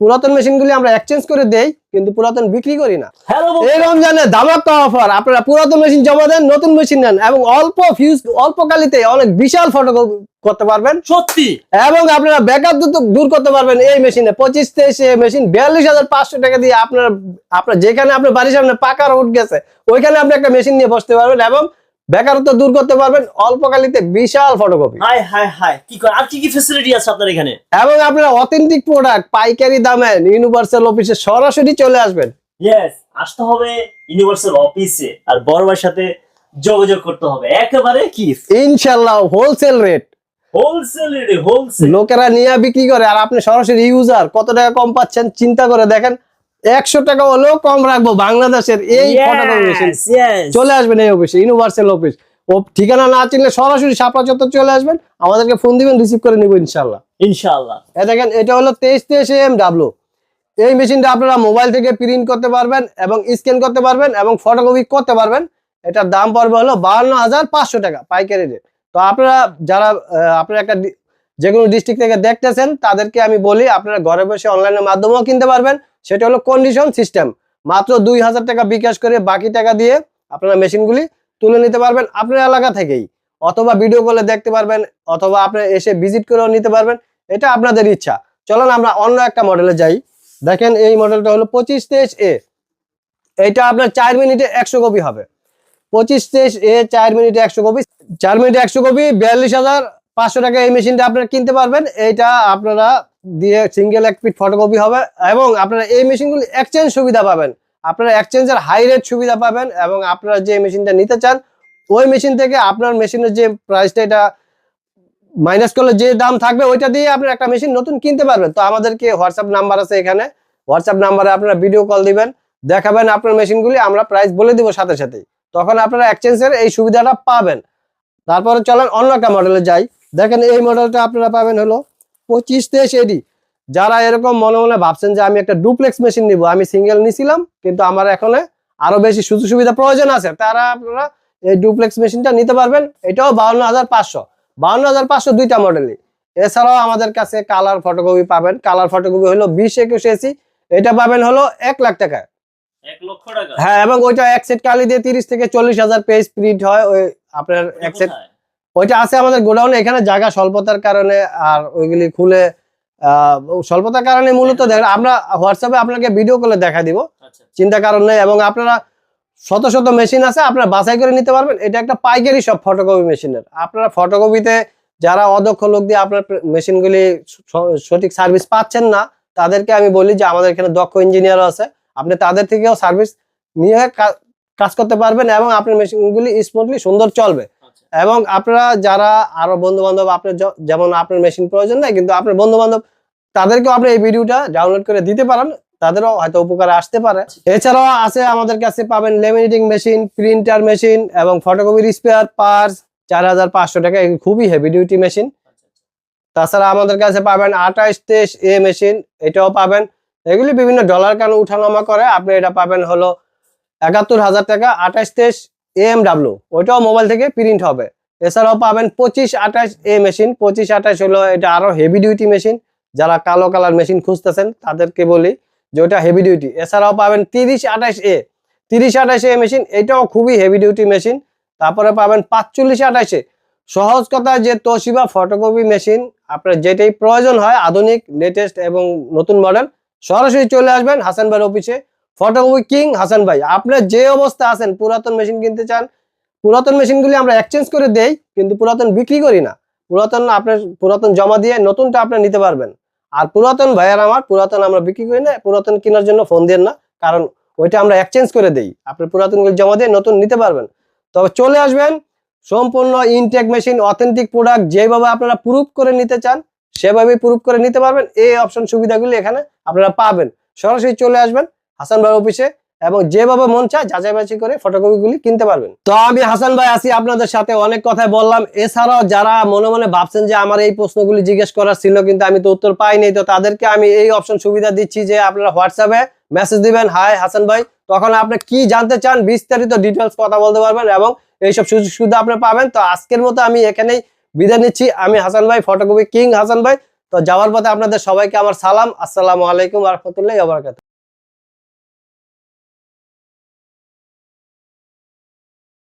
পুরাতন মেশিনগুলি আমরা এক্সচেঞ্জ করে দেই, কিন্তু পুরাতন বিক্রি করি না। এই রমজানে ধামাকা অফার, আপনারা পুরাতন মেশিন জমা দেন, নতুন মেশিন নেন এবং অল্প কালিতে অনেক বিশাল ফটো করতে পারবেন সত্যি, এবং আপনারা ব্যাকআপ দূর করতে পারবেন এই মেশিনে। 25-23 মেশিন 42,500 টাকা দিয়ে আপনার যেখানে আপনার বাড়ির সামনে পাকা রোড গেছে ওইখানে আপনি একটা মেশিন নিয়ে বসতে পারবেন এবং বেকারত্ব দূর করতে পারবেন অল্পকালিতে বিশাল ফটোকপি। হাই হাই হাই, কি করে আর কি ফ্যাসিলিটি আছে আপনার এখানে? এবং আপনারা অথেন্টিক প্রোডাক্ট পাইকারি দামে ইউনিভার্সাল অফিসে সরাসরি চলে আসবেন। ইয়েস, আসতে হবে ইউনিভার্সাল অফিসে আর বড় ভাইয়ের সাথে যোগাযোগ করতে হবে একেবারে কি ইনশাআল্লাহ হোলসেল রেট। হোলসেল রেটে, হোলসেল লোকেরা নিয়ে বিক্রি করে আর আপনি সরাসরি ইউজার কত টাকা কম পাচ্ছেন চিন্তা করে দেখেন। 100 টাকা হলেও কম রাখবো বাংলাদেশের এই ফটোকপি মেশিন। চলে আসবেন এই অফিসে, ইউনিভার্সাল অফিস। ও ঠিকানা না চিনলে সরাসরি শাপলা চত্বর চলে আসবেন, আমাদেরকে ফোন দিবেন, রিসিভ করে নিব ইনশাআল্লাহ। ইনশাআল্লাহ। দেখেন এটা হলো 2323 AMW। এই মেশিনটা আপনারা মোবাইল থেকে প্রিন্ট করতে পারবেন এবং স্ক্যান করতে পারবেন এবং ফটোকপি করতে পারবেন। এটার দাম পড়বে হলো 52,500 টাকা পাইকারি রেট। তো আপনারা যারা আপনারা একটা যে কোনো ডিস্ট্রিক্ট থেকে দেখতেছেন তাদেরকে আমি বলি আপনারা ঘরে বসে অনলাইনের মাধ্যমেও কিনতে পারবেন। সেটা হলো কন্ডিশন সিস্টেম, মাত্র 2,000 টাকা বিকাশ করে বাকি টাকা দিয়ে আপনারা মেশিনগুলি তুলে নিতে পারবেন আপনার এলাকা থেকেই, অথবা ভিডিও কলে দেখতে পারবেন, অথবা আপনি এসে ভিজিট করেও নিতে পারবেন। এটা আপনাদের ইচ্ছা। চলুন আমরা অন্য একটা মডেলে যাই। দেখেন এই মডেলটা হলো 2523A। এটা আপনার 4 মিনিটে 100 কপি হবে। 2523A 4 মিনিটে 100 কপি, 4 মিনিটে 100 কপি 42,500 টাকা এই মেশিনটা আপনারা কিনতে পারবেন। এইটা আপনারা দিয়ে সিঙ্গেল এক পিট ফটোকপি হবে এবং আপনারা এই মেশিনগুলি এক্সচেঞ্জ সুবিধা পাবেন। আপনারা এক্সচেঞ্জের হাই রেট সুবিধা পাবেন এবং আপনারা যে মেশিনটা নিতে চান ওই মেশিন থেকে আপনার মেশিনের যে প্রাইসটা এটা মাইনাস করলে যে দাম থাকবে ওইটা দিয়ে আপনারা একটা মেশিন নতুন কিনতে পারবেন। তো আমাদেরকে হোয়াটসঅ্যাপ নাম্বার আছে এখানে, হোয়াটসঅ্যাপ নাম্বারে আপনারা ভিডিও কল দিবেন, দেখাবেন আপনার মেশিনগুলি, আমরা প্রাইস বলে দিব সাথে সাথেই, তখন আপনারা এক্সচেঞ্জের এই সুবিধাটা পাবেন। তারপরে চলেন অন্য একটা মডেলে যাই। দেখেন এই মডেলটা আপনারা পাবেন হলো 2523AD। যারা এরকম মনে মনে ভাবছেন যে আমি একটা ডুপ্লেক্স মেশিন নিব, আমি সিঙ্গেল নিছিলাম কিন্তু আমার এখন আরো বেশি সুযোগ সুবিধা প্রয়োজন আছে, তারা আপনারা এই ডুপ্লেক্স মেশিনটা নিতে পারবেন। এটাও 52,500। 52,500 দুইটা মডেলই। এছাড়াও আমাদের কাছে কালার ফটোকপি পাবেন। কালার ফটোকপি হলো 20-21 AC, এটা পাবেন হলো 1 লাখ টাকায়। 1 লক্ষ টাকা? হ্যাঁ, এবং ওইটা এক সেট কালি দিয়ে 30 থেকে 40,000 পেজ প্রিন্ট হয়। ওই আপনার এক সেট ওইটা আছে আমাদের গোডাউনে। এখানে জায়গা স্বল্পতার কারণে আর ওইগুলি খুলে স্বল্পতার কারণে মূলত দেখেন আমরা হোয়াটসঅ্যাপে আপনাকে ভিডিও কলে দেখা দিব, চিন্তা কারণ নেই। এবং আপনারা শত শত মেশিন আছে, আপনারা বাছাই করে নিতে পারবেন। এটা একটা পাইকারি সব ফটোকপি মেশিনের। আপনারা ফটোকপিতে যারা অদক্ষ লোক দিয়ে আপনার মেশিনগুলি সঠিক সার্ভিস পাচ্ছেন না, তাদেরকে আমি বলি যে আমাদের এখানে দক্ষ ইঞ্জিনিয়ার আছে, আপনি তাদের থেকেও সার্ভিস নিয়ে কাজ করতে পারবেন এবং আপনার মেশিনগুলি স্মুথলি সুন্দর চলবে। এবং আপনারা যারা আরো বন্ধু বান্ধব, আপনার যেমন আপনার মেশিন প্রয়োজন নাই কিন্তু আপনার বন্ধু বান্ধব, তাদেরকেও আপনি এই ভিডিওটা ডাউনলোড করে দিতে পারেন, তাদেরও হয়তো উপকারে আসতে পারে। এছাড়াও আছে আমাদের কাছে পাবেন লেমিনেটিং মেশিন, প্রিন্টার মেশিন এবং ফটোকপির স্পেয়ার পার্টস 4,500 টাকা, খুবই হেভি ডিউটি মেশিন। তাছাড়া আমাদের কাছে পাবেন 2823A মেশিন, এটাও পাবেন। এগুলি বিভিন্ন ডলার কারণে উঠানামা করে, আপনি এটা পাবেন হলো 71,000 টাকা। 2823 AMW, ওইটাও মোবাইল থেকে প্রিন্ট হবে। এছাড়াও পাবেন 2528A মেশিন। 2528 হলো এটা আরো হেভি ডিউটি মেশিন। যারা কালো কালার মেশিন খুঁজতেছেন তাদেরকে বলি যে ওটা হেভি ডিউটি। এছাড়াও পাবেন 3028A। 3028A মেশিন, এটাও খুবই হেভি ডিউটি মেশিন। তারপরে পাবেন 4528A। সহজ কথা যে তোশিবা ফটোকপি মেশিন, আপনার যেটাই প্রয়োজন হয় আধুনিক লেটেস্ট এবং নতুন মডেল, সরাসরি চলে আসবেন হাসান ভাইয়ের অফিসে। ফটোকপি কিং হাসান ভাই। আপনার যে অবস্থা আছেন, পুরাতন মেশিন কিনতে চান, পুরাতন মেশিনগুলি আমরা এক্সচেঞ্জ করে দেই কিন্তু পুরাতন বিক্রি করি না। আপনার পুরাতন জমা দিয়ে নতুনটা আপনি নিতে পারবেন। আর পুরাতন ভাইয়ার আমার পুরাতন আমরা বিক্রি করি না। পুরাতন কেনার জন্য ফোন দেন না, কারণ ওইটা আমরা এক্সচেঞ্জ করে দেই। আপনার পুরাতনগুলি জমা দিয়ে নতুন নিতে পারবেন। তবে চলে আসবেন, সম্পূর্ণ ইনটেক মেশিন, অথেন্টিক প্রোডাক্ট, যেভাবে আপনারা প্রুফ করে নিতে চান সেভাবেই প্রুফ করে নিতে পারবেন। এই অপশন সুবিধাগুলি এখানে আপনারা পাবেন। সরাসরি চলে আসবেন হাসান ভাই অফিসে এবং যেভাবে মন চায় যাচাই বাছাই করে ফটোকপিগুলি কিনতে পারবেন। তো আমি হাসান ভাই আছি আপনাদের সাথে, অনেক কথাই বললাম। এছাড়াও যারা মনে মনে ভাবছেন যে আমার এই প্রশ্নগুলি জিজ্ঞেস করার ছিল কিন্তু আমি তো উত্তর পাইনি, তো তাদেরকে আমি এই অপশন সুবিধা দিচ্ছি যে আপনারা হোয়াটসঅ্যাপে মেসেজ দিবেন, হাই হাসান ভাই, তখন আপনি কি জানতে চান বিস্তারিত ডিটেলস কথা বলতে পারবেন এবং এইসব সুযোগ সুবিধা আপনি পাবেন। তো আজকের মতো আমি এখানেই বিদায় নিচ্ছি। আমি হাসান ভাই, ফটোকপি কিং হাসান ভাই। তো যাওয়ার পথে আপনাদের সবাইকে আমার সালাম, আসসালামু আলাইকুম ওয়া রাহমাতুল্লাহি ওয়া বারাকাতুহু।